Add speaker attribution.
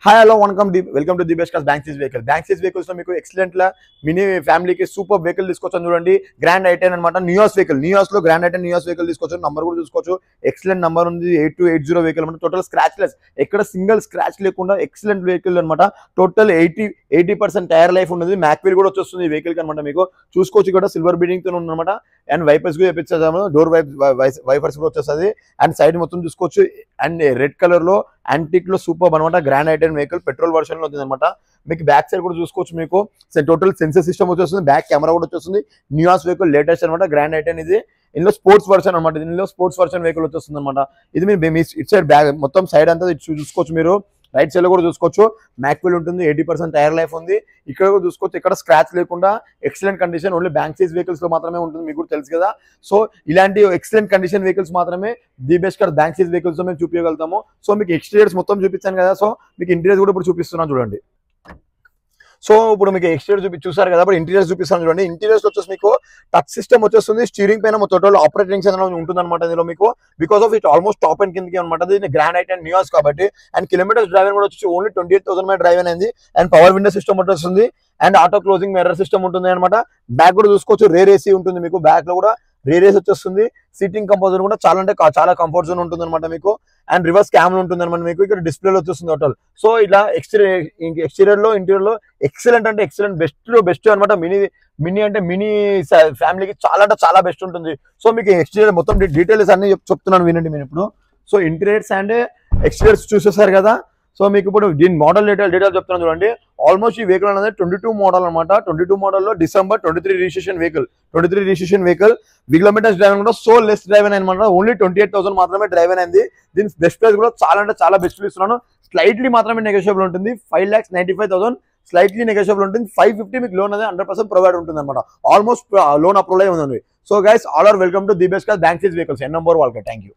Speaker 1: Hi hello welcome to the best class బ్యాంక్సిస్ vehicle. బ్యాంక్సిస్ vehicles లో మీకు ఎక్సలెంట్ లా మినీ ఫ్యామిలీకి సూపర్ వెహికల్ తీసుకొచ్చాను చూడండి. గ్రాండ్ ఐటెన్ అనమాట. న్యూయాస్ వెహికల్, న్యూయాస్ లో గ్రాండ్ ఐటెన్ న్యూయాస్ వెహికల్ తీసుకొచ్చాను. నంబర్ కూడా చూసుకోవచ్చు. ఎక్సలెంట్ నంబర్ ఉంది 8280 వెహికల్ అనమాట. టోటల్ స్క్రాచ్ లెస్, ఎక్కడ సింగిల్ స్క్రాచ్ లేకుండా ఎక్సలెంట్ వెహికల్ అనమాట. టోటల్ 80% టైర్ లైఫ్ ఉన్నది. మ్యాక్వీల్ కూడా వచ్చేస్తుంది ఈ వెహికల్ కి అనమాట. మీకు చూసుకోవచ్చు ఇక్కడ సిల్వర్ బీడింగ్ తో ఉందన్నమాట. అండ్ వైపర్స్ కూడా తెప్పించాము. డోర్ వైపర్స్ కూడా వచ్చేస్తుంది. అండ్ సైడ్ మొత్తం చూసుకోవచ్చు. అండ్ రెడ్ కలర్ లో యాంటిక్ లో సూపర్ అనమాట. Grand i ten vehicle petrol version లో ఉంది అనమాట. మీకు బ్యాక్ సైడ్ కూడా చూసుకోవచ్చు. మీకు టోటల్ సెన్సర్ సిస్టమ్ వచ్చేస్తుంది. బ్యాక్ కెమెరా కూడా వచ్చేస్తుంది. న్యూయాస్ వెహికల్ లేటెస్ట్ అనమాట. గ్రాండ్ ఐటెన్ ఇది. ఇందులో స్పోర్ట్స్ వర్షన్ అనమాట. దీనిలో స్పోర్ట్స్ వర్షన్ వెహికల్ వచ్చేస్తుంది అనమాట. ఇది మీరు ఇటు సైడ్ బ్యాక్ మొత్తం సైడ్ అంతా చూసుకోవచ్చు. మీరు రైట్ సైడ్ లో కూడా చూసుకోవచ్చు. మ్యాక్వీల్ ఉంటుంది. 80% టైర్ లైఫ్ ఉంది. ఇక్కడ కూడా చూసుకోవచ్చు. ఇక్కడ స్క్రాచ్ లేకుండా ఎక్సలెంట్ కండిషన్. ఓన్లీ బ్యాంక్సిస్ వెహికల్స్ లో మాత్రమే ఉంటుంది. మీకు కూడా తెలుసు కదా. సో ఇలాంటి ఎక్సలెంట్ కండిషన్ వెహికల్స్ మాత్రమే ది బెస్ట్ కార్ బ్యాంక్సిస్ వెహికల్స్ లో మేము చూపించగలుగుతాము. సో మీకు ఎక్స్టీరియర్స్ మొత్తం చూపించాను కదా. సో మీకు ఇంటీరియర్స్ కూడా ఇప్పుడు చూపిస్తున్నాను చూడండి. సో ఇప్పుడు మీకు ఎక్స్టీరియర్ చూసారు కదా. ఇప్పుడు ఇంటీరియర్స్ చూపిస్తాను చూడండి. ఇంటీరియర్స్ వచ్చేసి మీకు టచ్ సిస్టమ్ వచ్చేస్తుంది. స్టీరింగ్ పైన టోటల్ ఆపరేటింగ్ ఉంటుంది అనమాట. ఇందులో మీకు because of it almost top and కిందకి అనమాట. ఇది గ్రాండ్ ఐటెన్ న్యూయాస్ కాబట్టి. అండ్ కిలోమీటర్స్ డ్రైవ్ కూడా వచ్చి ఓన్లీ 28,000 మైల్ డ్రైవ్ అయింది. అండ్ పవర్ విండో సిస్టమ్ వచ్చేస్తుంది. And auto closing mirror system ఉంటుంది అనమాట. బ్యాక్ కూడా చూసుకోవచ్చు. రేర్ ఏసీ ఉంటుంది మీకు. బ్యాక్ లో కూడా రేర్ ఏసీ వచ్చేస్తుంది. సీటింగ్ కంపోజర్ కూడా చాలా కంఫర్ట్ జోన్ ఉంటుంది అనమాట మీకు. అండ్ రివర్స్ క్యామ్లు ఉంటుంది అనమాట మీకు. ఇక్కడ డిస్ప్లే వచ్చేస్తుంది టోటల్. సో ఇలా ఎక్స్టీరియర్ లో ఇంటీరియర్ లో ఎక్సలెంట్ అంటే ఎక్సలెంట్ బెస్ట్ అనమాట. మినీ అంటే మినీ ఫ్యామిలీకి చాలా అంటే చాలా బెస్ట్ ఉంటుంది. సో మీకు ఎక్స్టీరియర్ మొత్తం డీటెయిల్స్ అన్ని చెప్తున్నాను వినండి మీరు ఇప్పుడు. సో ఇంటీరియర్స్ అండ్ ఎక్స్టీరియర్స్ చూసేసారు కదా. సో మీకు ఇప్పుడు దీని మోడల్ డీటెయిల్ చెప్తున్నాను చూడండి. ఆల్మోస్ట్ ఈ వెహికల్ అనేది 22 మోడల్ అనమాట. 22 మోడల్లో December 23 registration vehicle. Kilometres drive కూడా సో లెస్ డ్రైవ్ అనమాట. ఓన్లీ 28,000 మాత్రమే డ్రైవ్ అయింది. దీని బెస్ట్ ప్రైస్ కూడా చాలా అంటే చాలా బెస్ట్ ఇస్తున్నాను. స్లైట్లీ మాత్రమే నెగోషియబుల్ ఉంటుంది. 5,95,000 స్లైట్లీ నెగోషియబుల్ ఉంటుంది. 550 మీకు లోన్ అనేది 100% ప్రొవైడ్ ఉంటుంది అనమాట. ఆల్మోస్ట్ లోన్ అప్రూవల్ అయి ఉంది. So guys all are welcome to the best car బ్యాంక్సిస్ వెహికల్స్. ఎన్ నంబర్ వాళ్ళకి థ్యాంక్ యూ.